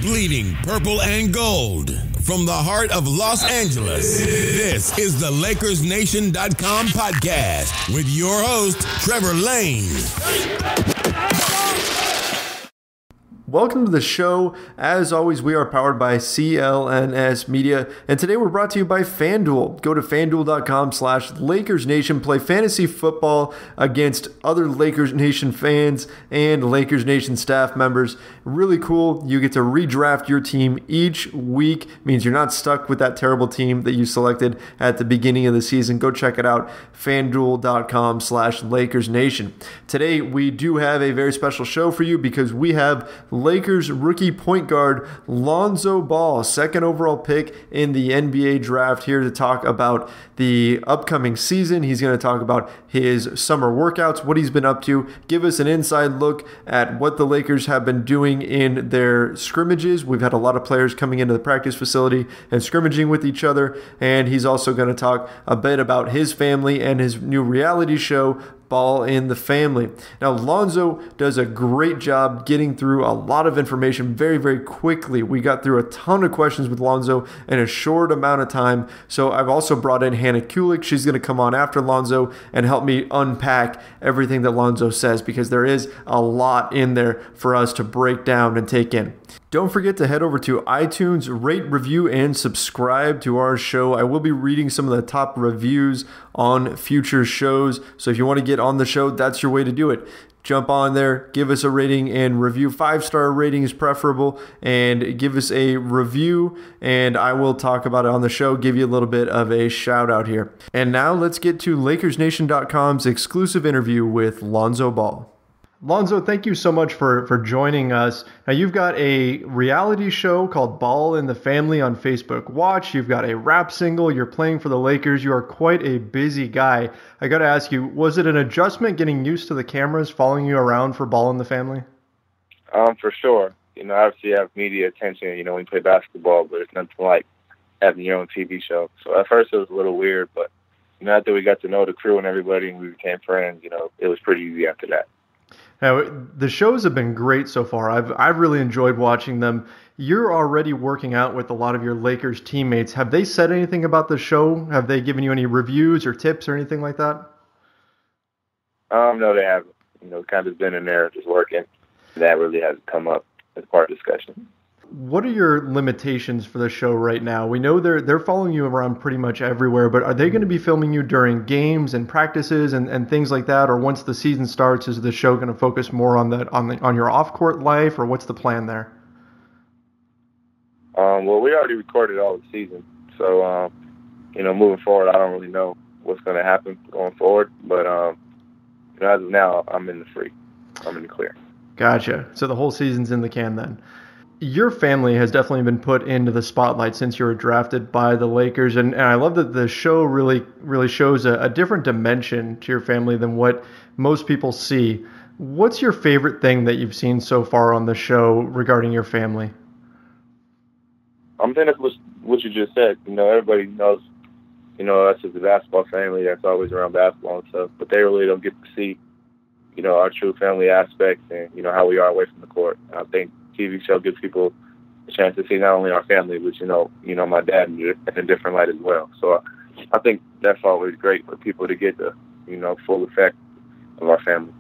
Bleeding purple and gold. From the heart of Los Angeles, this is the LakersNation.com podcast with your host, Trevor Lane. Welcome to the show. As always, we are powered by CLNS Media, and today we're brought to you by FanDuel. Go to FanDuel.com/LakersNation. Play fantasy football against other Lakers Nation fans and Lakers Nation staff members. Really cool. You get to redraft your team each week. It means you're not stuck with that terrible team that you selected at the beginning of the season. Go check it out. FanDuel.com/LakersNation. Today, we do have a very special show for you because we have Lakers rookie point guard Lonzo Ball, second overall pick in the NBA draft, here to talk about the upcoming season. He's going to talk about his summer workouts, what he's been up to, give us an inside look at what the Lakers have been doing in their scrimmages. We've had a lot of players coming into the practice facility and scrimmaging with each other, and he's also going to talk a bit about his family and his new reality show, Ball in the Family. Now, Lonzo does a great job getting through a lot of information very, very quickly. We got through a ton of questions with Lonzo in a short amount of time. So I've also brought in Hannah Kulik. She's going to come on after Lonzo and help me unpack everything that Lonzo says, because there is a lot in there for us to break down and take in. Don't forget to head over to iTunes, rate, review, and subscribe to our show. I will be reading some of the top reviews on future shows. So if you want to get on the show, that's your way to do it. Jump on there, give us a rating and review. 5-star rating is preferable, and give us a review, and I will talk about it on the show, give you a little bit of a shout out here. And now let's get to LakersNation.com's exclusive interview with Lonzo Ball. Lonzo, thank you so much for joining us. Now, you've got a reality show called Ball in the Family on Facebook Watch. You've got a rap single. You're playing for the Lakers. You are quite a busy guy. I got to ask you, was it an adjustment getting used to the cameras following you around for Ball in the Family? For sure. Obviously you have media attention, when you play basketball, but it's nothing like having your own TV show. So at first it was a little weird, but, after we got to know the crew and everybody and we became friends, it was pretty easy after that. Now, the shows have been great so far. I've really enjoyed watching them. You're already working out with a lot of your Lakers teammates. Have they said anything about the show? Have they given you any reviews or tips or anything like that? No, they haven't. Kind of been in there just working. That really hasn't come up as part of discussion. What are your limitations for the show right now? We know they're following you around pretty much everywhere, but are they going to be filming you during games and practices and things like that? Or once the season starts, is the show going to focus more on your off-court life, or what's the plan there? Well, we already recorded all the season. So, moving forward, I don't really know what's going to happen going forward. But, as of now, I'm in the clear. Gotcha. So the whole season's in the can then. Your family has definitely been put into the spotlight since you were drafted by the Lakers, and I love that the show really shows a different dimension to your family than what most people see. What's your favorite thing that you've seen so far on the show regarding your family? I think that's what you just said. Everybody knows, us as a basketball family that's always around basketball and stuff, but they really don't get to see, our true family aspects and, how we are away from the court. I think TV show gives people a chance to see not only our family, but my dad in a different light as well. So I think that's always great for people to get the full effect of our family.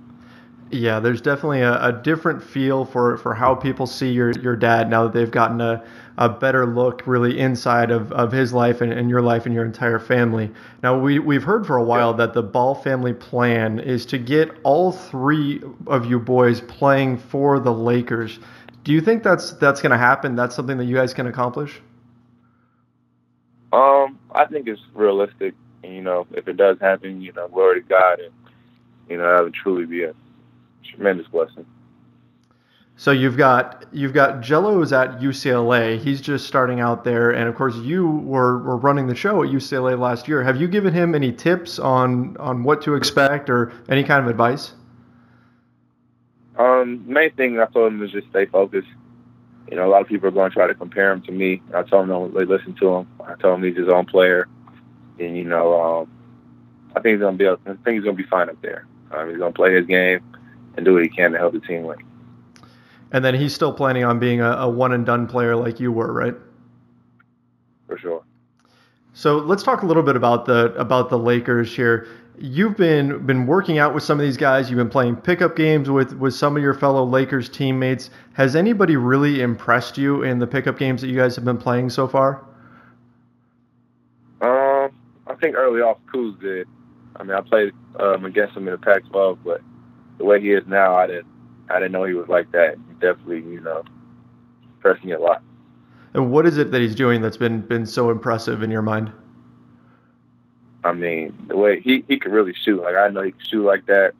Yeah, there's definitely a different feel for how people see your dad now that they've gotten a better look really inside of his life and your life and your entire family. Now, we've heard for a while that the Ball family plan is to get all three of you boys playing for the Lakers. Do you think that's going to happen? That's something that you guys can accomplish? I think it's realistic. And, if it does happen, glory to God, and that would truly be a tremendous blessing. So you've got Jello's at UCLA. He's just starting out there, and of course you were running the show at UCLA last year. Have you given him any tips on what to expect or any kind of advice? Main thing I told him is just stay focused. A lot of people are going to try to compare him to me. I told him don't really listen to him. I told him he's his own player, and I think he's going to be fine up there. He's going to play his game and do what he can to help the team win. And then he's still planning on being a one-and-done player like you were, right? For sure. So let's talk a little bit about the Lakers here. You've been working out with some of these guys. You've been playing pickup games with some of your fellow Lakers teammates. Has anybody really impressed you in the pickup games that you guys have been playing so far? I think early off, Kuz did. I mean, I played against him in the Pac-12, but the way he is now, I didn't know he was like that. He definitely, impressed me a lot. And what is it that he's doing that's been so impressive in your mind? I mean, the way he could really shoot. Like, I know he can shoot like that.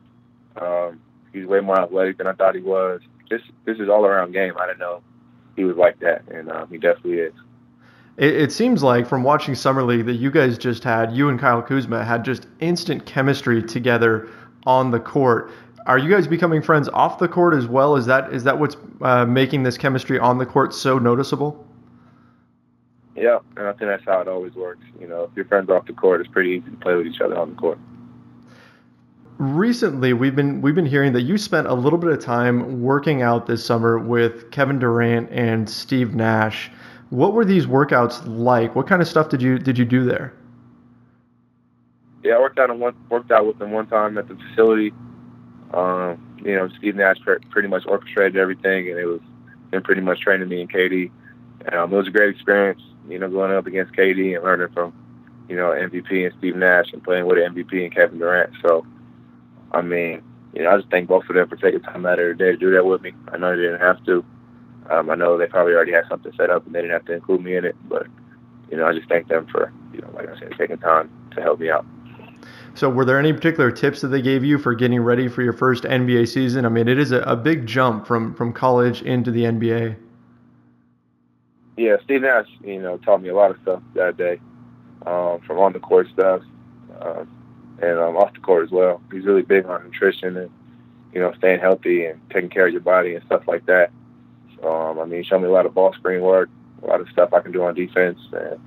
He's way more athletic than I thought he was. This is all-around game. I didn't know he was like that, and he definitely is. It seems like from watching Summer League that you and Kyle Kuzma had just instant chemistry together on the court. Are you guys becoming friends off the court as well? Is that what's making this chemistry on the court so noticeable? Yeah, and I think that's how it always works. If you're friends off the court, it's pretty easy to play with each other on the court. Recently, we've been hearing that you spent a little bit of time working out this summer with Kevin Durant and Steve Nash. What were these workouts like? What kind of stuff did you do there? Yeah, I worked out with them one time at the facility. Steve Nash pretty much orchestrated everything, and it was him pretty much training me and KD. It was a great experience, going up against KD and learning from, MVP and Steve Nash and playing with MVP and Kevin Durant. So, I mean, I just thank both of them for taking time out of their day to do that with me. I know they didn't have to. I know they probably already had something set up and they didn't have to include me in it. But, I just thank them for, like I said, taking time to help me out. So were there any particular tips that they gave you for getting ready for your first NBA season? I mean, it is a big jump from college into the NBA. Yeah, Steve Nash, taught me a lot of stuff that day, from on the court stuff and off the court as well. He's really big on nutrition and, staying healthy and taking care of your body and stuff like that. So, he showed me a lot of ball screen work, a lot of stuff I can do on defense, and,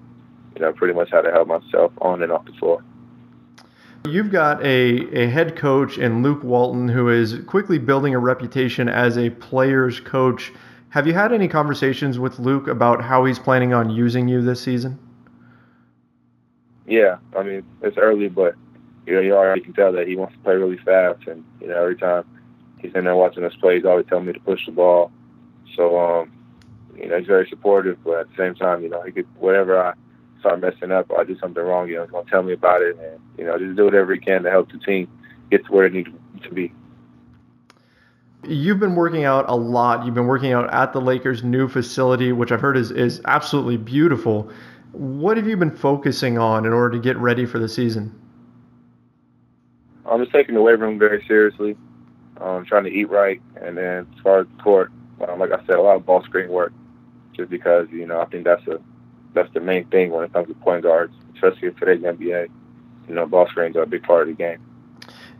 pretty much how to help myself on and off the floor. You've got a head coach in Luke Walton who is quickly building a reputation as a player's coach. Have you had any conversations with Luke about how he's planning on using you this season? Yeah, it's early, but you already can tell that he wants to play really fast, and every time he's in there watching us play, he's always telling me to push the ball. So he's very supportive, but at the same time, he could, whatever I start messing up or I do something wrong, he's gonna tell me about it, and just do whatever he can to help the team get to where it needs to be. You've been working out a lot. You've been working out at the Lakers' new facility, which I've heard is absolutely beautiful. What have you been focusing on in order to get ready for the season? I'm just taking the weight room very seriously. Trying to eat right, and then as far as the court, like I said, a lot of ball screen work, just because I think that's the main thing when it comes to point guards, especially in today's NBA. Ball screens are a big part of the game.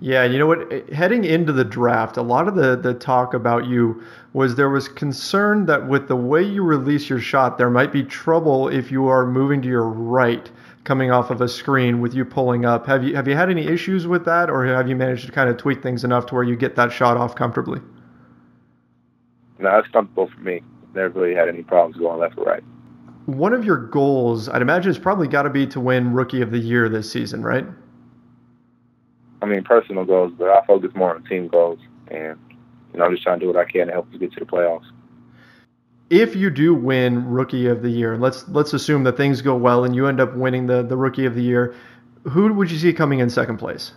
Yeah, you know what? Heading into the draft, a lot of the talk about you there was concern that with the way you release your shot, there might be trouble if you are moving to your right, coming off of a screen with you pulling up. Have you had any issues with that, or have you managed to kind of tweak things enough to where you get that shot off comfortably? No, it's comfortable for me. Never really had any problems going left or right. One of your goals, I'd imagine, has probably got to be to win Rookie of the Year this season, right? Personal goals, but I focus more on team goals, and I'm just trying to do what I can to help us get to the playoffs. If you do win Rookie of the Year, let's assume that things go well and you end up winning the Rookie of the Year, who would you see coming in second place?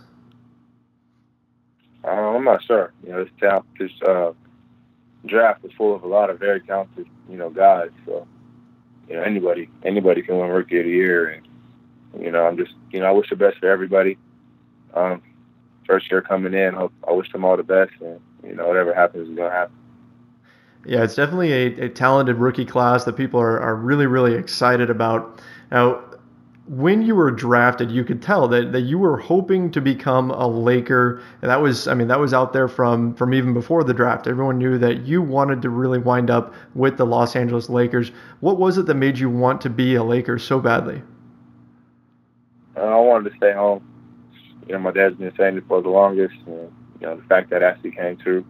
I'm not sure. This draft is full of a lot of very talented, guys. So, anybody can win Rookie of the Year, and I'm just, I wish the best for everybody. First year coming in, I wish them all the best, and whatever happens is gonna happen. Yeah, it's definitely a talented rookie class that people are really, really excited about. Now, when you were drafted, you could tell that you were hoping to become a Laker, and that was out there from even before the draft. Everyone knew that you wanted to really wind up with the Los Angeles Lakers. What was it that made you want to be a Laker so badly? I wanted to stay home. My dad's been saying it for the longest, and the fact that actually came true.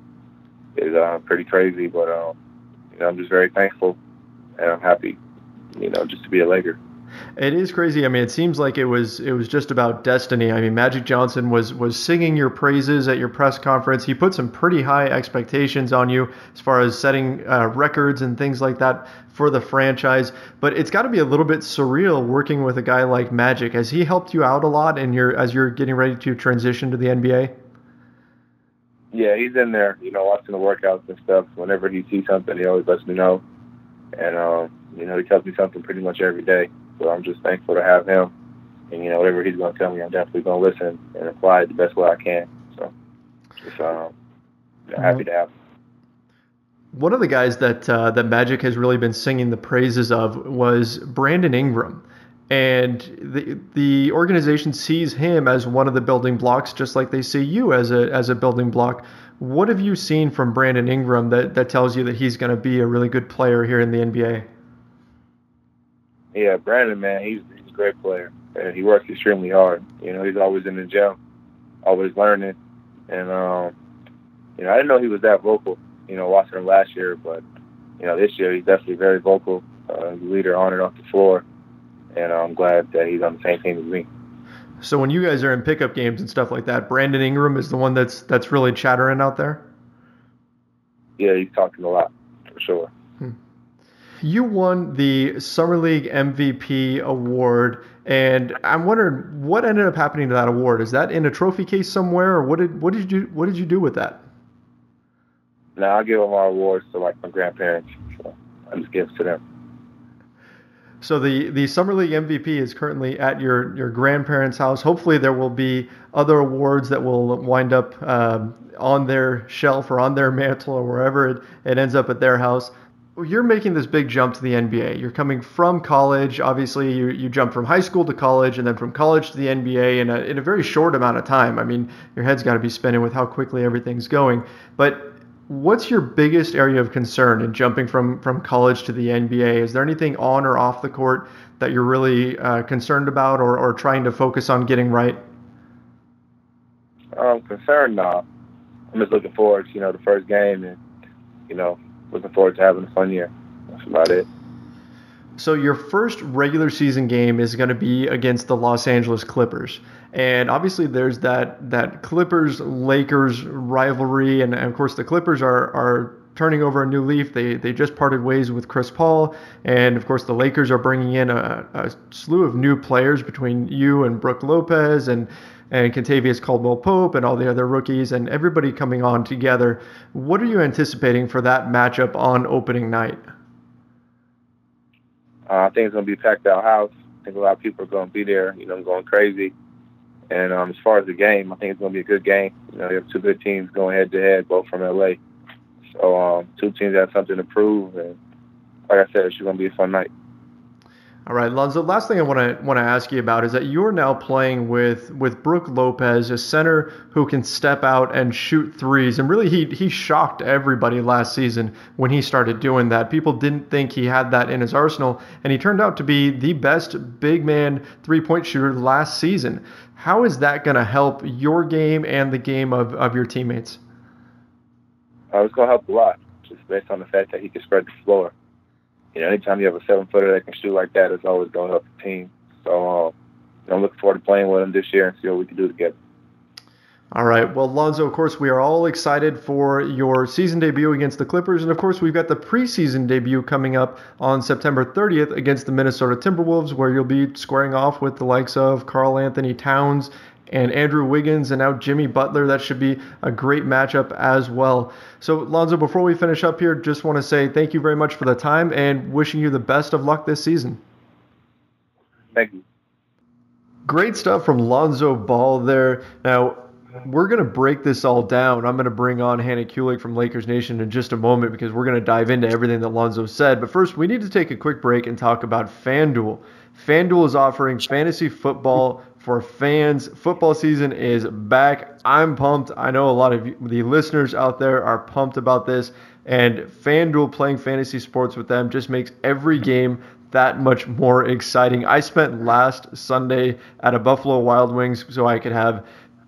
is pretty crazy. But I'm just very thankful, and I'm happy, just to be a Laker. It is crazy. I mean, it seems like it was just about destiny. I mean, Magic Johnson was singing your praises at your press conference. He put some pretty high expectations on you as far as setting records and things like that for the franchise. But it's got to be a little bit surreal working with a guy like Magic. Has he helped you out a lot as you're getting ready to transition to the NBA? Yeah, he's in there, watching the workouts and stuff. Whenever he sees something, he always lets me know. And, he tells me something pretty much every day. So I'm just thankful to have him. And, whatever he's going to tell me, I'm definitely going to listen and apply it the best way I can. So just happy to have him. One of the guys that Magic has really been singing the praises of was Brandon Ingram. And the organization sees him as one of the building blocks, just like they see you as a building block. What have you seen from Brandon Ingram that tells you that he's going to be a really good player here in the NBA? Yeah, Brandon, man, he's a great player. And he works extremely hard. He's always in the gym, always learning. And, I didn't know he was that vocal, watching him last year. But, this year he's definitely very vocal, leader on and off the floor. And I'm glad that he's on the same team as me. So when you guys are in pickup games and stuff like that, Brandon Ingram is the one that's really chattering out there? Yeah, he's talking a lot, for sure. You won the Summer League MVP award, and I'm wondering what ended up happening to that award. Is that in a trophy case somewhere, or what did you do with that? No, I give them our awards to my grandparents. So I just give it to them. So the Summer League MVP is currently at your grandparents' house. Hopefully there will be other awards that will wind up on their shelf or on their mantle or wherever it ends up at their house. You're making this big jump to the NBA. You're coming from college. Obviously, you jump from high school to college and then from college to the NBA in a very short amount of time. I mean, your head's got to be spinning with how quickly everything's going. But what's your biggest area of concern in jumping from college to the NBA? Is there anything on or off the court that you're really concerned about or trying to focus on getting right? Concerned, no. I'm just looking forward to, the first game and, looking forward to having a fun year. That's about it. So your first regular season game is going to be against the Los Angeles Clippers. And obviously there's that Clippers-Lakers rivalry. And of course the Clippers are turning over a new leaf. They just parted ways with Chris Paul. And of course the Lakers are bringing in a slew of new players between you and Brook Lopez and Kentavious Caldwell-Pope and all the other rookies and everybody coming on together. What are you anticipating for that matchup on opening night? I think it's going to be a packed out house. I think a lot of people are going to be there, going crazy. And as far as the game, I think it's going to be a good game. You have two good teams going head-to-head, both from L.A. So two teams have something to prove. And like I said, it's going to be a fun night. All right, Lonzo, last thing I want to ask you about is that you're now playing with Brook Lopez, a center who can step out and shoot threes. And really, he shocked everybody last season when he started doing that. People didn't think he had that in his arsenal, and he turned out to be the best big man three-point shooter last season. How is that going to help your game and the game of your teammates? It's going to help a lot, just based on the fact that he can spread the floor. Anytime you have a 7-footer that can shoot like that, it's always going to help the team. So I'm looking forward to playing with him this year and see what we can do together. All right. Well, Lonzo, of course, we are all excited for your season debut against the Clippers. And, of course, we've got the preseason debut coming up on September 30th against the Minnesota Timberwolves, where you'll be squaring off with the likes of Karl Anthony Towns and Andrew Wiggins and now Jimmy Butler. That should be a great matchup as well. So, Lonzo, before we finish up here, just want to say thank you very much for the time and wishing you the best of luck this season. Thank you. Great stuff from Lonzo Ball there. Now, we're going to break this all down. I'm going to bring on Hannah Kulik from Lakers Nation in just a moment because we're going to dive into everything that Lonzo said. But first, we need to take a quick break and talk about FanDuel. FanDuel is offering fantasy football for fans. Football season is back. I'm pumped. I know a lot of the listeners out there are pumped about this. And FanDuel, playing fantasy sports with them, just makes every game that much more exciting. I spent last Sunday at a Buffalo Wild Wings so I could have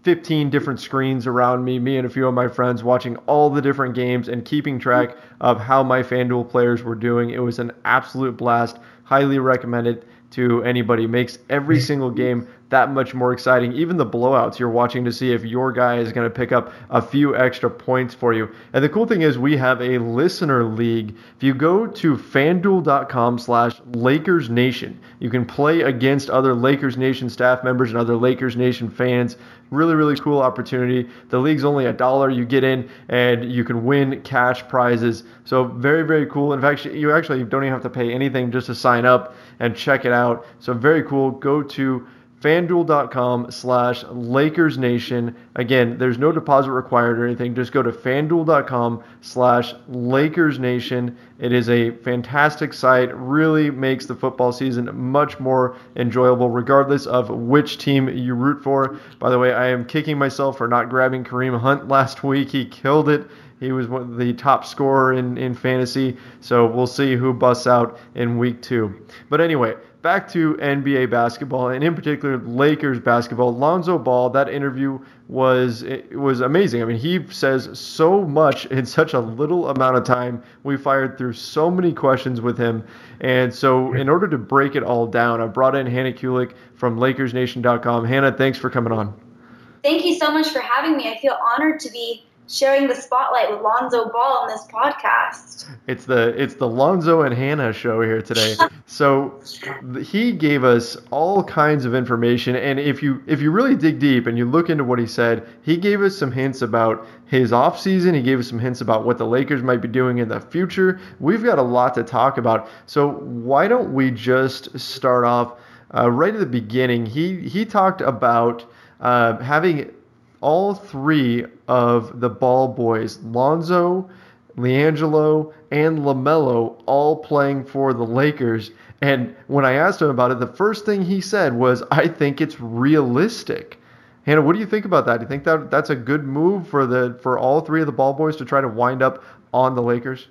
15 different screens around me and a few of my friends watching all the different games and keeping track of how my FanDuel players were doing. It was an absolute blast. Highly recommended to anybody. Makes every single game that much more exciting. Even the blowouts you're watching to see if your guy is going to pick up a few extra points for you. And the cool thing is we have a listener league. If you go to fanduel.com/LakersNation, you can play against other Lakers Nation staff members and other Lakers Nation fans. Really, really cool opportunity. The league's only $1. You get in and you can win cash prizes. So very, very cool. In fact, you actually don't even have to pay anything just to sign up and check it out. So very cool. Go to FanDuel.com/LakersNation. Again, there's no deposit required or anything. Just go to FanDuel.com/LakersNation. It is a fantastic site. Really makes the football season much more enjoyable, regardless of which team you root for. By the way, I am kicking myself for not grabbing Kareem Hunt last week. He killed it. He was the top scorer in fantasy. So we'll see who busts out in week 2. But anyway, back to NBA basketball, and in particular Lakers basketball. Lonzo Ball, that interview was amazing. I mean, he says so much in such a little amount of time. We fired through so many questions with him. And so in order to break it all down, I brought in Hannah Kulik from LakersNation.com. Hannah, thanks for coming on. Thank you so much for having me. I feel honored to be sharing the spotlight with Lonzo Ball on this podcast. It's the Lonzo and Hannah show here today. So he gave us all kinds of information, and if you really dig deep and you look into what he said, he gave us some hints about his offseason. He gave us some hints about what the Lakers might be doing in the future. We've got a lot to talk about. So why don't we just start off right at the beginning? He talked about having all three of the Ball boys, Lonzo, LiAngelo, and LaMelo, all playing for the Lakers. And when I asked him about it, the first thing he said was, I think it's realistic. Hannah, what do you think about that? Do you think that's a good move for all three of the Ball boys to try to wind up on the Lakers?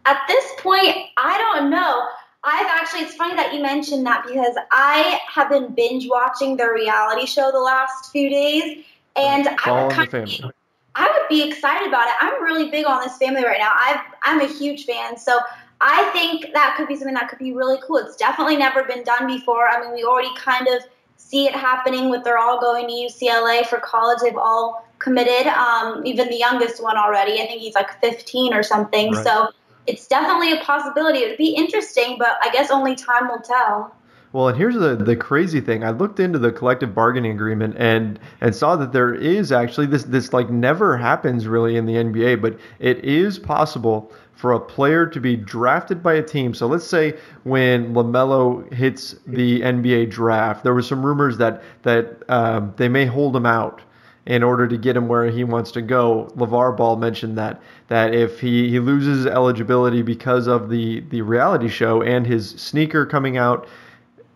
At this point, I don't know. It's funny that you mentioned that because I have been binge watching the reality show the last few days. And I would be excited about it. I'm really big on this family right now. I'm a huge fan. So I think that could be something that could be really cool. It's definitely never been done before. I mean, we already kind of see it happening with they're all going to UCLA for college. They've all committed, even the youngest one already. I think he's like 15 or something. Right. So it's definitely a possibility. It would be interesting, but I guess only time will tell. Well, and here's the crazy thing. I looked into the collective bargaining agreement and saw that there is actually this like never happens really in the NBA, but it is possible for a player to be drafted by a team. So let's say when LaMelo hits the NBA draft, there were some rumors that they may hold him out in order to get him where he wants to go. LeVar Ball mentioned that if he loses eligibility because of the reality show and his sneaker coming out,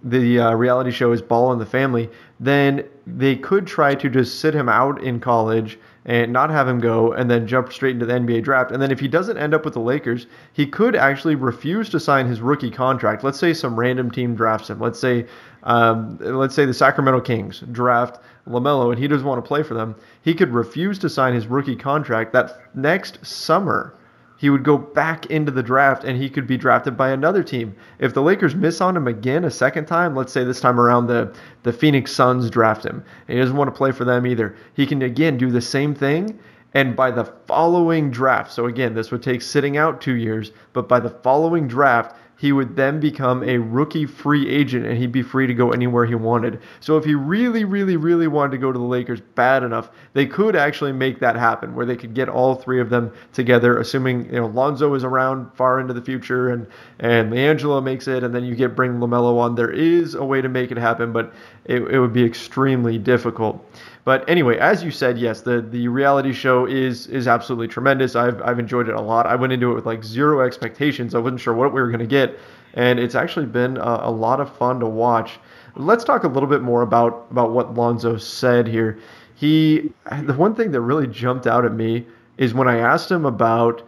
the reality show is Ball and the Family, then they could try to just sit him out in college and not have him go and then jump straight into the NBA draft. And then if he doesn't end up with the Lakers, he could actually refuse to sign his rookie contract. Let's say some random team drafts him. Let's say the Sacramento Kings draft LaMelo and he doesn't want to play for them. He could refuse to sign his rookie contract. That next summer, he would go back into the draft and he could be drafted by another team. If the Lakers miss on him again a second time, let's say this time around the Phoenix Suns draft him, and he doesn't want to play for them either, he can again do the same thing. And by the following draft, so again, this would take sitting out 2 years, but by the following draft, he would then become a rookie free agent and he'd be free to go anywhere he wanted. So if he really, really, really wanted to go to the Lakers bad enough, they could actually make that happen where they could get all three of them together, assuming Lonzo is around far into the future and LiAngelo makes it, and then you bring LaMelo on. There is a way to make it happen, but it would be extremely difficult. But anyway, as you said, yes, the reality show is absolutely tremendous. I've enjoyed it a lot. I went into it with like zero expectations. I wasn't sure what we were going to get, and it's actually been a lot of fun to watch. Let's talk a little bit more about what Lonzo said here. The one thing that really jumped out at me is when I asked him about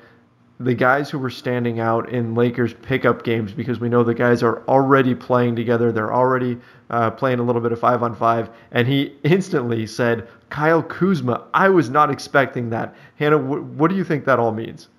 the guys who were standing out in Lakers pickup games, because we know the guys are already playing together. They're already playing a little bit of 5-on-5. And he instantly said, Kyle Kuzma. I was not expecting that. Hannah, what do you think that all means?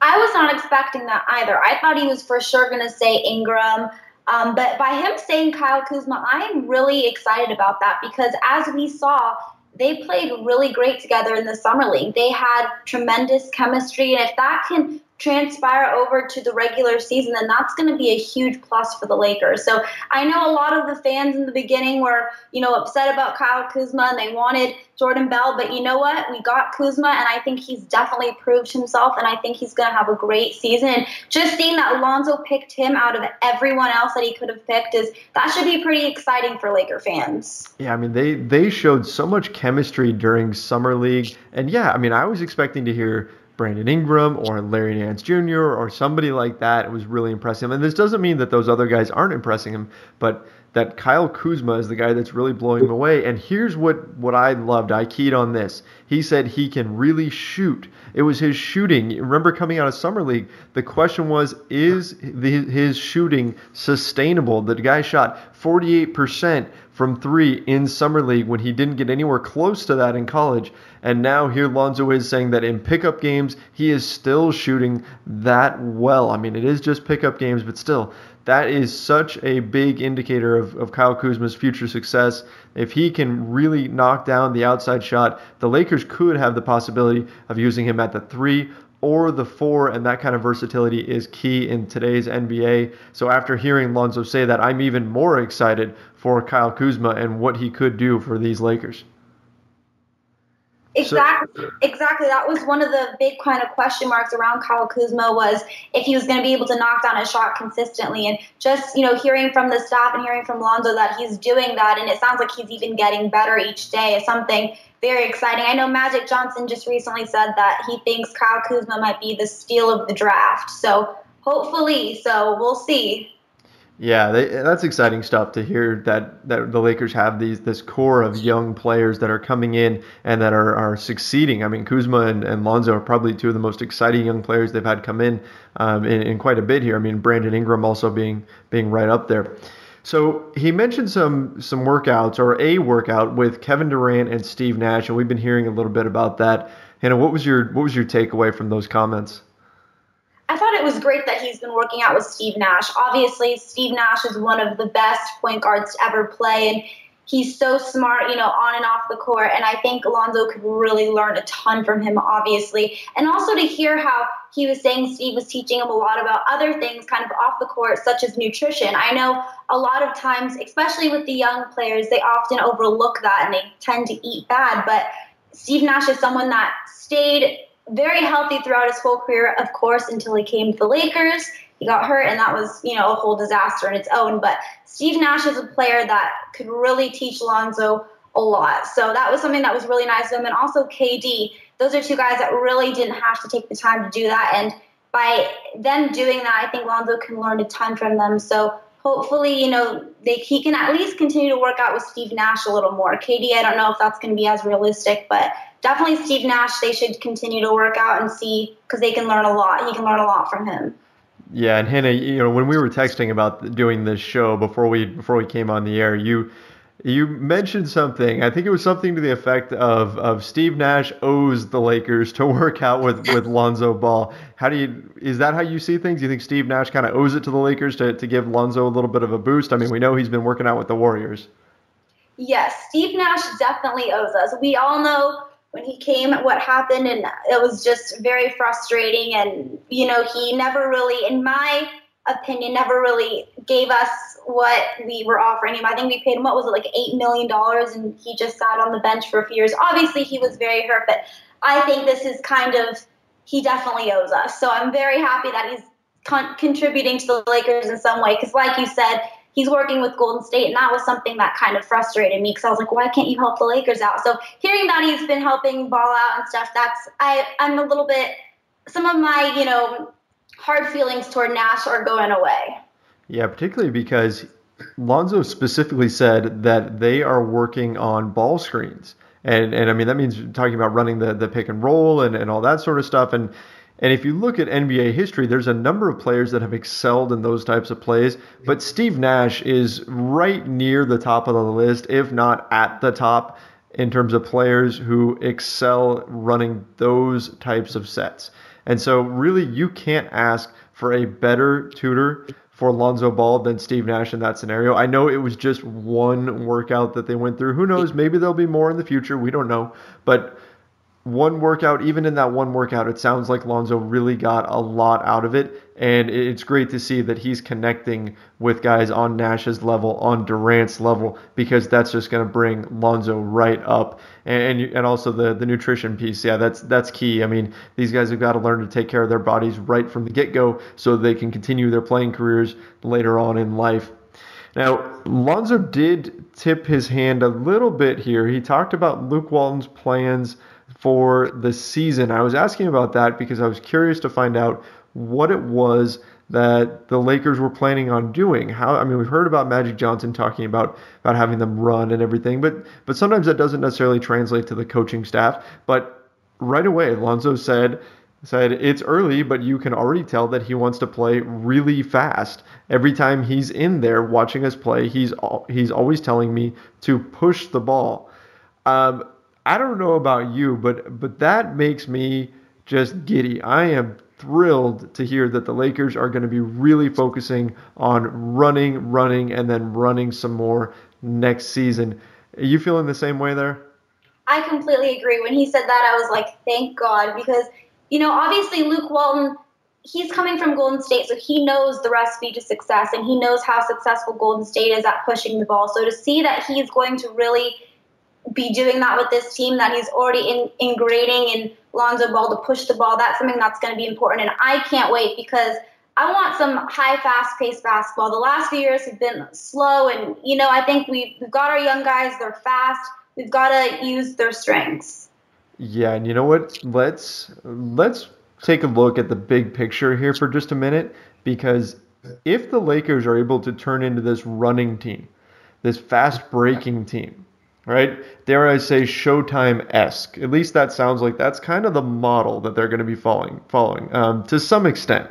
I was not expecting that either. I thought he was for sure going to say Ingram. But by him saying Kyle Kuzma, I am really excited about that because as we saw, they played really great together in the summer league. They had tremendous chemistry, and if that can transpire over to the regular season, then that's going to be a huge plus for the Lakers. So I know a lot of the fans in the beginning were, upset about Kyle Kuzma and they wanted Jordan Bell, but you know what? We got Kuzma, and I think he's definitely proved himself, and I think he's going to have a great season. And just seeing that Lonzo picked him out of everyone else that he could have picked that should be pretty exciting for Laker fans. Yeah, I mean, they showed so much chemistry during summer league, and yeah, I mean, I was expecting to hear Brandon Ingram or Larry Nance Jr. or somebody like that. It was really impressive. And this doesn't mean that those other guys aren't impressing him, but that Kyle Kuzma is the guy that's really blowing him away. And here's what I loved. I keyed on this. He said he can really shoot. It was his shooting. Remember coming out of Summer League, the question was, is his shooting sustainable? The guy shot 48% from three in Summer League when he didn't get anywhere close to that in college. And now here Lonzo is saying that in pickup games, he is still shooting that well. I mean, it is just pickup games, but still, that is such a big indicator of Kyle Kuzma's future success. If he can really knock down the outside shot, the Lakers could have the possibility of using him at the 3 or the 4, and that kind of versatility is key in today's NBA. So after hearing Lonzo say that, I'm even more excited for Kyle Kuzma and what he could do for these Lakers. Exactly. That was one of the big kind of question marks around Kyle Kuzma, was if he was going to be able to knock down a shot consistently. And just, hearing from the staff and hearing from Lonzo that he's doing that, and it sounds like he's even getting better each day, is something very exciting. I know Magic Johnson just recently said that he thinks Kyle Kuzma might be the steal of the draft. So hopefully, we'll see. Yeah, that's exciting stuff to hear that the Lakers have this core of young players that are coming in and that are succeeding. I mean, Kuzma and Lonzo are probably two of the most exciting young players they've had come in quite a bit here. I mean, Brandon Ingram also being right up there. So he mentioned some workouts, or a workout with Kevin Durant and Steve Nash, and we've been hearing a little bit about that. Hannah, what was your takeaway from those comments? I thought it was great that he's been working out with Steve Nash. Obviously, Steve Nash is one of the best point guards to ever play, and he's so smart, on and off the court. And I think Lonzo could really learn a ton from him, obviously. And also to hear how he was saying Steve was teaching him a lot about other things kind of off the court, such as nutrition. I know a lot of times, especially with the young players, they often overlook that and they tend to eat bad. But Steve Nash is someone that stayed very healthy throughout his whole career, of course, until he came to the Lakers. He got hurt, and that was, a whole disaster in its own. But Steve Nash is a player that could really teach Lonzo a lot. So that was something that was really nice of him. And also KD, those are two guys that really didn't have to take the time to do that. And by them doing that, I think Lonzo can learn a ton from them. So hopefully, he can at least continue to work out with Steve Nash a little more. KD, I don't know if that's going to be as realistic, but definitely Steve Nash, they should continue to work out and see, because they can learn a lot. He can learn a lot from him. Yeah, and Hannah, when we were texting about doing this show before we came on the air, you mentioned something. I think it was something to the effect of Steve Nash owes the Lakers to work out with Lonzo Ball. Is that how you see things? Do you think Steve Nash kind of owes it to the Lakers to give Lonzo a little bit of a boost? I mean, we know he's been working out with the Warriors. Yes, Steve Nash definitely owes us. We all know when he came what happened, and it was just very frustrating. And, he never really, in my opinion, never really gave us what we were offering him. I think we paid him, like $8 million, and he just sat on the bench for a few years. Obviously, he was very hurt, but I think this is he definitely owes us. So I'm very happy that he's contributing to the Lakers in some way, because like you said, he's working with Golden State, and that was something that kind of frustrated me, because I was like, why can't you help the Lakers out? So hearing that he's been helping Ball out and stuff, I'm a little bit, some of my, hard feelings toward Nash are going away. Yeah, particularly because Lonzo specifically said that they are working on ball screens. And I mean, that means talking about running the pick and roll and all that sort of stuff. And And if you look at NBA history, there's a number of players that have excelled in those types of plays, but Steve Nash is right near the top of the list, if not at the top, in terms of players who excel running those types of sets. And so really you can't ask for a better tutor for Lonzo Ball than Steve Nash in that scenario. I know it was just one workout that they went through. Who knows? Maybe there'll be more in the future. We don't know. But one workout, even in that one workout, it sounds like Lonzo really got a lot out of it. And it's great to see that he's connecting with guys on Nash's level, on Durant's level, because that's just going to bring Lonzo right up. And also the nutrition piece. Yeah, that's key. I mean, these guys have got to learn to take care of their bodies right from the get-go so they can continue their playing careers later on in life. Now, Lonzo did tip his hand a little bit here. He talked about Luke Walton's plans for the season. I was asking about that because I was curious to find out what it was that the Lakers were planning on doing. We've heard about Magic Johnson talking about having them run and everything, but sometimes that doesn't necessarily translate to the coaching staff. But right away, Lonzo said it's early, but you can already tell that he wants to play really fast. Every time he's in there watching us play, he's always telling me to push the ball. I don't know about you, but that makes me just giddy. I am thrilled to hear that the Lakers are going to be really focusing on running, and then running some more next season. Are you feeling the same way there? I completely agree. When he said that, I was like, thank God, because, obviously Luke Walton, he's coming from Golden State, so he knows the recipe to success, and he knows how successful Golden State is at pushing the ball. So to see that he's going to really be doing that with this team, that he's already ingraining in Lonzo Ball to push the ball, that's something that's going to be important. And I can't wait because I want some high, fast-paced basketball. The last few years have been slow, and, I think we've got our young guys. They're fast. We've got to use their strengths. Yeah, and you know what? Let's take a look at the big picture here for just a minute, because if the Lakers are able to turn into this running team, this fast-breaking team, right? Dare I say Showtime-esque. At least that sounds like that's kind of the model that they're going to be following to some extent.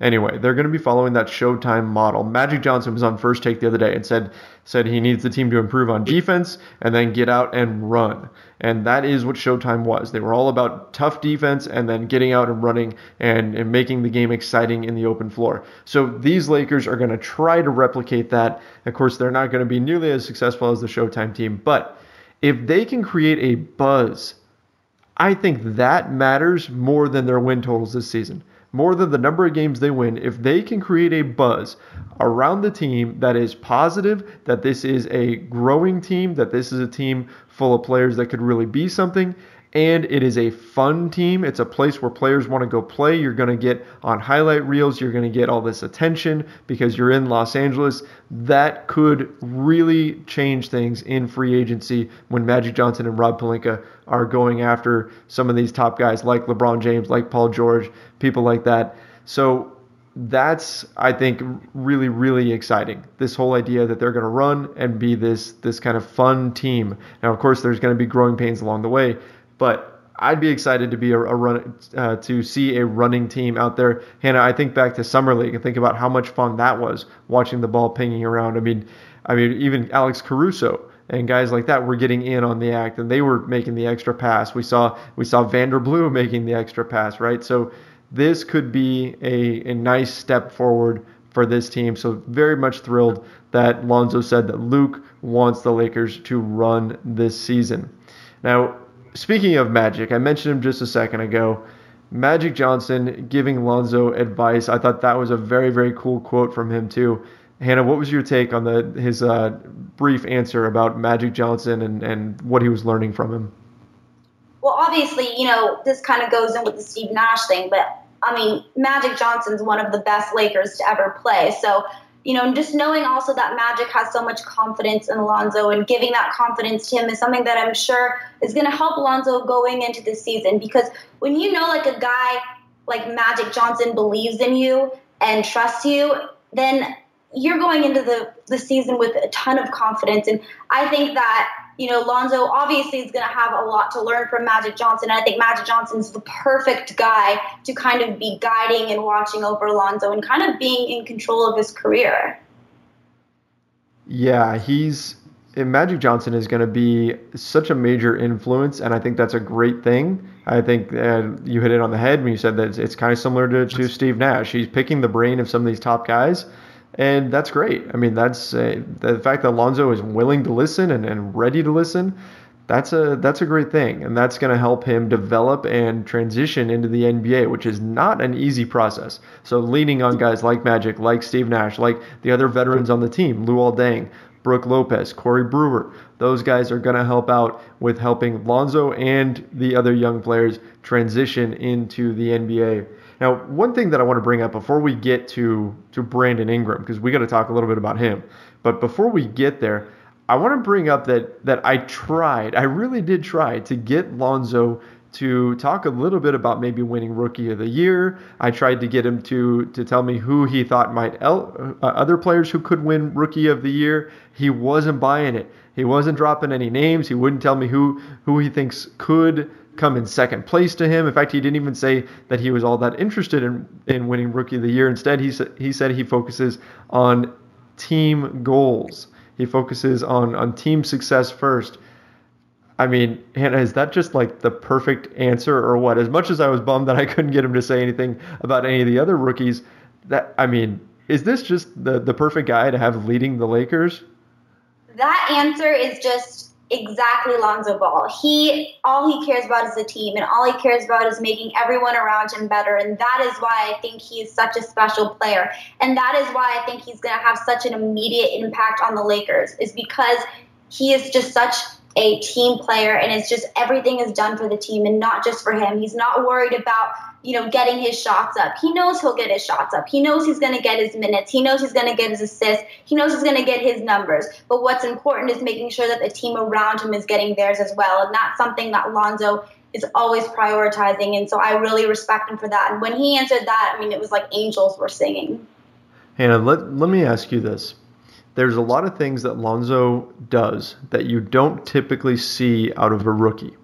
Anyway, they're going to be following that Showtime model. Magic Johnson was on First Take the other day and said he needs the team to improve on defense and then get out and run. And that is what Showtime was. They were all about tough defense and then getting out and running and making the game exciting in the open floor. So these Lakers are going to try to replicate that. Of course, they're not going to be nearly as successful as the Showtime team, but if they can create a buzz, I think that matters more than their win totals this season. More than the number of games they win, if they can create a buzz around the team that is positive, that this is a growing team, that this is a team full of players that could really be something, and it is a fun team. It's a place where players want to go play. You're going to get on highlight reels. You're going to get all this attention because you're in Los Angeles. That could really change things in free agency when Magic Johnson and Rob Pelinka are going after some of these top guys like LeBron James, like Paul George, people like that. So that's, I think, really, really exciting. This whole idea that they're going to run and be this kind of fun team. Now, of course, there's going to be growing pains along the way, but I'd be excited to be to see a running team out there. Hannah, I think back to Summer League and think about how much fun that was, watching the ball pinging around. I mean, even Alex Caruso and guys like that were getting in on the act, and they were making the extra pass. We saw Vanderbloom making the extra pass, right? So this could be a nice step forward for this team. So very much thrilled that Lonzo said that Luke wants the Lakers to run this season. Now, speaking of Magic, I mentioned him just a second ago. Magic Johnson giving Lonzo advice. I thought that was a very, very cool quote from him too. Hannah, what was your take on his brief answer about Magic Johnson and what he was learning from him? Well, obviously, this kind of goes in with the Steve Nash thing, but Magic Johnson's one of the best Lakers to ever play. So, just knowing also that Magic has so much confidence in Lonzo and giving that confidence to him is something that I'm sure is going to help Lonzo going into the season. Because when like a guy like Magic Johnson believes in you and trusts you, then you're going into the season with a ton of confidence. And I think that Lonzo obviously is going to have a lot to learn from Magic Johnson. And I think Magic Johnson's the perfect guy to kind of be guiding and watching over Lonzo and kind of being in control of his career. Yeah, Magic Johnson is going to be such a major influence, and I think that's a great thing. I think you hit it on the head when you said that it's kind of similar to Steve Nash. He's picking the brain of some of these top guys, and that's great. I mean, that's the fact that Lonzo is willing to listen and ready to listen. That's a great thing, and that's going to help him develop and transition into the NBA, which is not an easy process. So leaning on guys like Magic, like Steve Nash, like the other veterans on the team, Luol Deng, Brooke Lopez, Corey Brewer, those guys are going to help out with helping Lonzo and the other young players transition into the NBA. Now, one thing that I want to bring up before we get to Brandon Ingram, because we got to talk a little bit about him. But before we get there, I want to bring up that I really did try to get Lonzo to talk a little bit about maybe winning Rookie of the Year. I tried to get him to tell me who he thought might other players who could win Rookie of the Year. He wasn't buying it. He wasn't dropping any names. He wouldn't tell me who he thinks could come in second place to him. In fact, he didn't even say that he was all that interested in winning Rookie of the Year. Instead, he said he focuses on team goals. He focuses on team success first. I mean, Hannah, is that just like the perfect answer or what? As much as I was bummed that I couldn't get him to say anything about any of the other rookies, is this just the perfect guy to have leading the Lakers? That answer is just exactly Lonzo Ball. All he cares about is the team, and all he cares about is making everyone around him better. And that is why I think he is such a special player. And that is why I think he's going to have such an immediate impact on the Lakers, is because he is just such a team player, and it's just everything is done for the team and not just for him. He's not worried about, getting his shots up. He knows he'll get his shots up. He knows he's going to get his minutes. He knows he's going to get his assists. He knows he's going to get his numbers. But what's important is making sure that the team around him is getting theirs as well. And that's something that Lonzo is always prioritizing. And so I really respect him for that. And when he answered that, it was like angels were singing. Hannah, let me ask you this. There's a lot of things that Lonzo does that you don't typically see out of a rookie.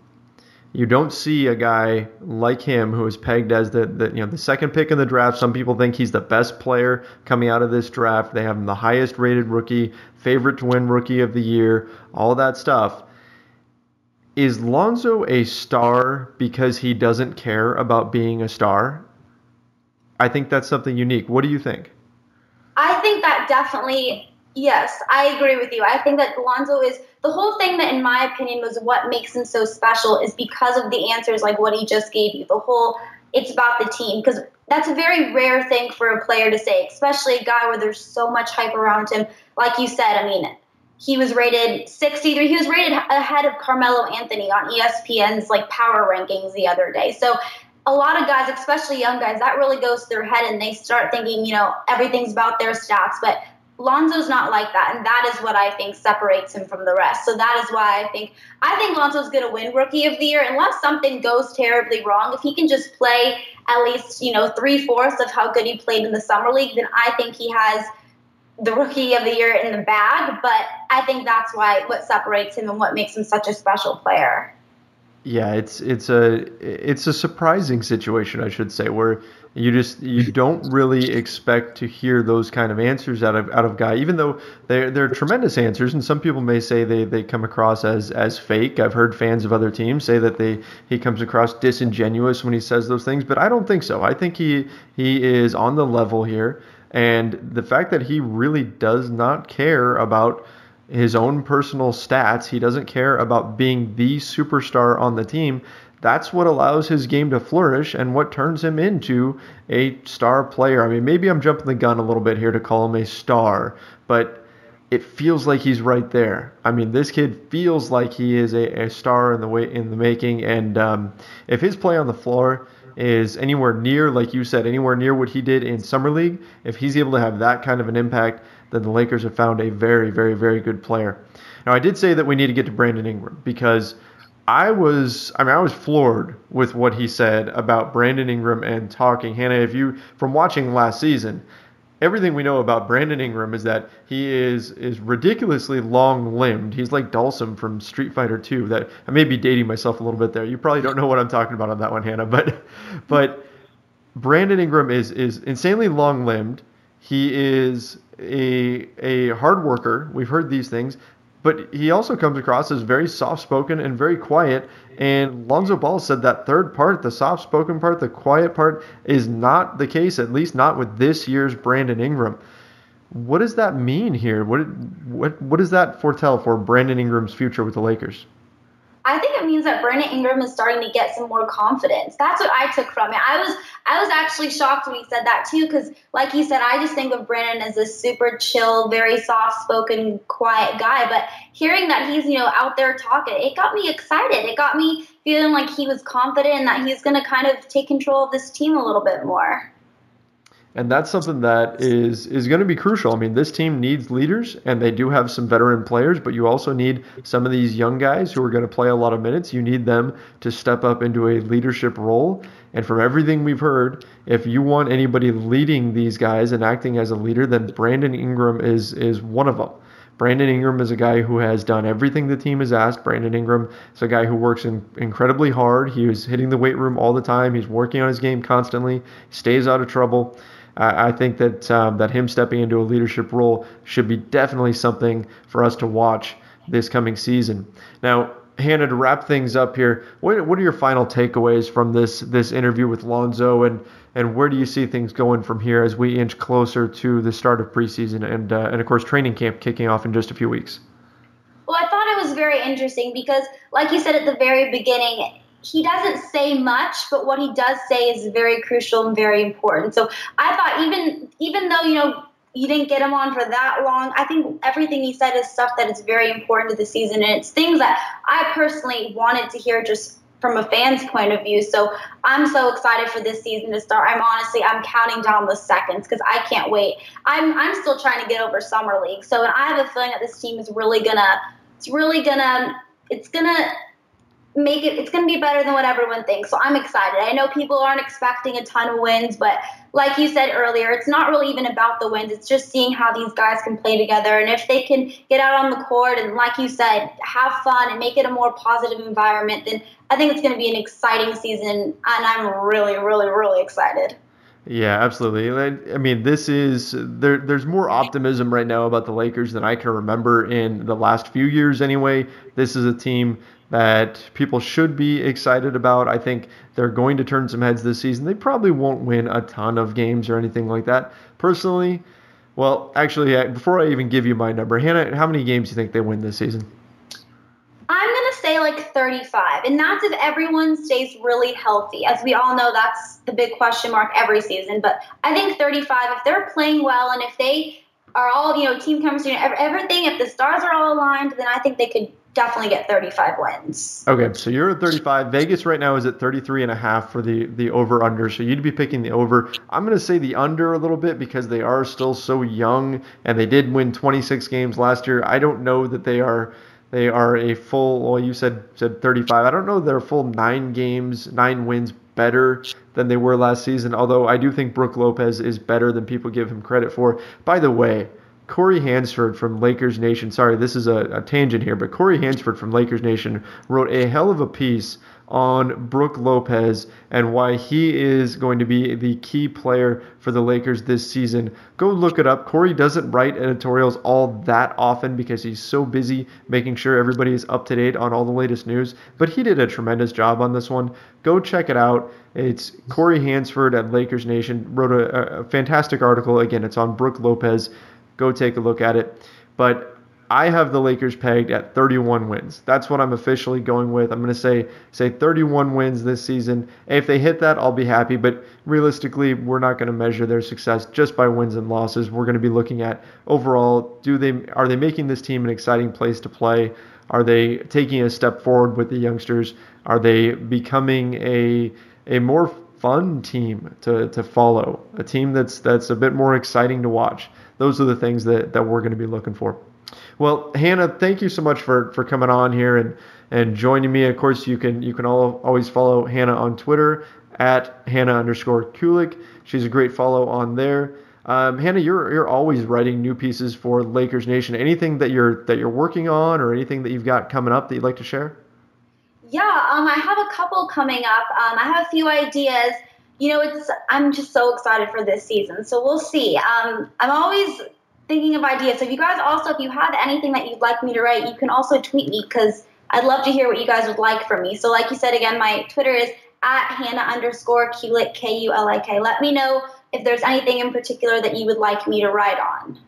You don't see a guy like him who is pegged as the second pick in the draft. Some people think he's the best player coming out of this draft. They have him the highest rated rookie, favorite to win Rookie of the Year, all that stuff. Is Lonzo a star because he doesn't care about being a star? I think that's something unique. What do you think? I think that definitely. Yes, I agree with you. I think that Lonzo is the whole thing that, in my opinion, was what makes him so special is because of the answers like what he just gave you. It's about the team, because that's a very rare thing for a player to say, especially a guy where there's so much hype around him. Like you said, he was rated 63. He was rated ahead of Carmelo Anthony on ESPN's power rankings the other day. So a lot of guys, especially young guys, that really goes to their head and they start thinking, everything's about their stats. But Lonzo's not like that, and that is what I think separates him from the rest. So that is why I think Lonzo's going to win Rookie of the Year unless something goes terribly wrong. If he can just play at least 3/4 of how good he played in the summer league, then I think he has the Rookie of the Year in the bag. But I think that's what separates him and what makes him such a special player. Yeah, it's a surprising situation, I should say, where you don't really expect to hear those kind of answers out of Guy, even though they're tremendous answers, and some people may say they come across as fake. I've heard fans of other teams say that he comes across disingenuous when he says those things, but I don't think so. I think he is on the level here, and the fact that he really does not care about his own personal stats, he doesn't care about being the superstar on the team. That's what allows his game to flourish and what turns him into a star player. Maybe I'm jumping the gun a little bit here to call him a star, but it feels like he's right there. This kid feels like he is a star in the making, and if his play on the floor is anywhere near, like you said, anywhere near what he did in Summer League, if he's able to have that kind of an impact, then the Lakers have found a very, very, very good player. Now, I did say that we need to get to Brandon Ingram because I was floored with what he said about Brandon Ingram and talking. Hannah, from watching last season, everything we know about Brandon Ingram is that he is ridiculously long-limbed. He's like Dhalsim from Street Fighter 2. That I may be dating myself a little bit there. You probably don't know what I'm talking about on that one, Hannah. But Brandon Ingram is insanely long-limbed. He is a hard worker. We've heard these things. But he also comes across as very soft-spoken and very quiet. And Lonzo Ball said that third part, the soft-spoken part, the quiet part, is not the case, at least not with this year's Brandon Ingram. What does that mean here? What does that foretell for Brandon Ingram's future with the Lakers? I think it means that Brandon Ingram is starting to get some more confidence. That's what I took from it. I was actually shocked when he said that too, because like you said, I just think of Brandon as this super chill, very soft-spoken, quiet guy. But hearing that he's out there talking, it got me excited. It got me feeling like he was confident and that he's going to kind of take control of this team a little bit more. And that's something that is going to be crucial. I mean, this team needs leaders, and they do have some veteran players, but you also need some of these young guys who are going to play a lot of minutes. You need them to step up into a leadership role. And from everything we've heard, if you want anybody leading these guys and acting as a leader, then Brandon Ingram is one of them. Brandon Ingram is a guy who has done everything the team has asked. Brandon Ingram is a guy who works incredibly hard. He is hitting the weight room all the time. He's working on his game constantly, stays out of trouble. I think that him stepping into a leadership role should be definitely something for us to watch this coming season. Now, Hannah, to wrap things up here, what are your final takeaways from this interview with Lonzo, and where do you see things going from here as we inch closer to the start of preseason and of course training camp kicking off in just a few weeks? Well, I thought it was very interesting because, like you said at the very beginning, he doesn't say much, but what he does say is very crucial and very important. So I thought even though, you didn't get him on for that long, I think everything he said is stuff that is very important to the season. And it's things that I personally wanted to hear just from a fan's point of view. So I'm so excited for this season to start. I'm counting down the seconds because I can't wait. I'm still trying to get over summer league. So I have a feeling that this team is really gonna make it, it's going to be better than what everyone thinks. So I'm excited. I know people aren't expecting a ton of wins, but like you said earlier, it's not really even about the wins. It's just seeing how these guys can play together. And if they can get out on the court and, like you said, have fun and make it a more positive environment, then I think it's going to be an exciting season. And I'm really, really, really excited. Yeah, absolutely. I mean, there's more optimism right now about the Lakers than I can remember in the last few years anyway. This is a team that people should be excited about. I think they're going to turn some heads this season. They probably won't win a ton of games or anything like that. Personally, well, actually, before I even give you my number, Hannah, how many games do you think they win this season? I'm going to say like 35, and that's if everyone stays really healthy. As we all know, that's the big question mark every season. But I think 35, if they're playing well and if they are all, team chemistry and everything, if the stars are all aligned, then I think they could definitely get 35 wins. Okay, so you're at 35. Vegas right now is at 33.5 for the over-under, so you'd be picking the over. I'm going to say the under a little bit because they are still so young, and they did win 26 games last year. I don't know that they are a full, well, you said 35. I don't know they're a full 9 wins better than they were last season, although I do think Brook Lopez is better than people give him credit for. By the way, Corey Hansford from Lakers Nation, sorry, this is a tangent here, but Corey Hansford from Lakers Nation wrote a hell of a piece on Brook Lopez and why he is going to be the key player for the Lakers this season. Go look it up. Corey doesn't write editorials all that often because he's so busy making sure everybody is up to date on all the latest news, but he did a tremendous job on this one. Go check it out. It's Corey Hansford at Lakers Nation, wrote a fantastic article. Again, it's on Brook Lopez. Go take a look at it. But I have the Lakers pegged at 31 wins. That's what I'm officially going with. I'm going to say 31 wins this season. If they hit that, I'll be happy. But realistically, we're not going to measure their success just by wins and losses. We're going to be looking at overall, are they making this team an exciting place to play? Are they taking a step forward with the youngsters? Are they becoming a more fun team to follow? A team that's a bit more exciting to watch. Those are the things that we're going to be looking for. Well, Hannah, thank you so much for coming on here and joining me. Of course, you can always follow Hannah on Twitter at Hannah_Kulik. She's a great follow on there. Hannah, you're always writing new pieces for Lakers Nation. Anything that you're working on, or anything that you've got coming up that you'd like to share? Yeah, I have a couple coming up. I have a few ideas. I'm just so excited for this season. So we'll see. I'm always thinking of ideas. So if you guys also, if you have anything that you'd like me to write, you can also tweet me, because I'd love to hear what you guys would like from me. So like you said, again, my Twitter is @Hannah_Kulik, Kulik. Let me know if there's anything in particular that you would like me to write on.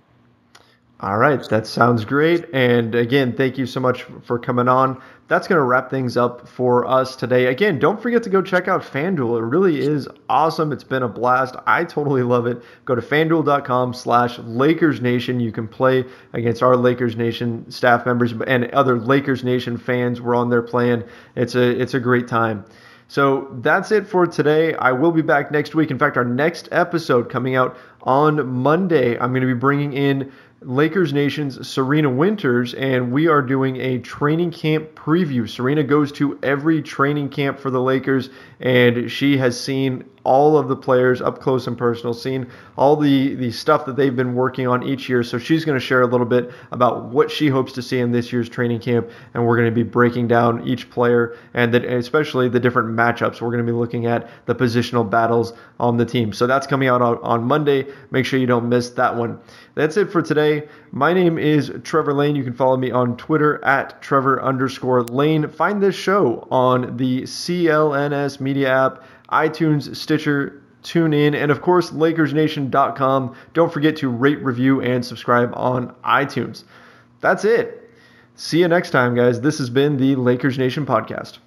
All right, that sounds great. And again, thank you so much for coming on. That's going to wrap things up for us today. Again, don't forget to go check out FanDuel. It really is awesome. It's been a blast. I totally love it. Go to FanDuel.com/LakersNation. You can play against our Lakers Nation staff members and other Lakers Nation fans. We're on there playing. It's a great time. So that's it for today. I will be back next week. In fact, our next episode coming out on Monday, I'm going to be bringing in Lakers Nation's Serena Winters, and we are doing a training camp preview. Serena goes to every training camp for the Lakers, and she has seen all of the players up close and personal, seen all the stuff that they've been working on each year. So she's going to share a little bit about what she hopes to see in this year's training camp, and we're going to be breaking down each player and especially the different matchups. We're going to be looking at the positional battles on the team. So that's coming out on Monday. Make sure you don't miss that one. That's it for today. My name is Trevor Lane. You can follow me on Twitter @Trevor_Lane. Find this show on the CLNS Media app, iTunes, Stitcher, TuneIn, and of course, LakersNation.com. Don't forget to rate, review, and subscribe on iTunes. That's it. See you next time, guys. This has been the Lakers Nation Podcast.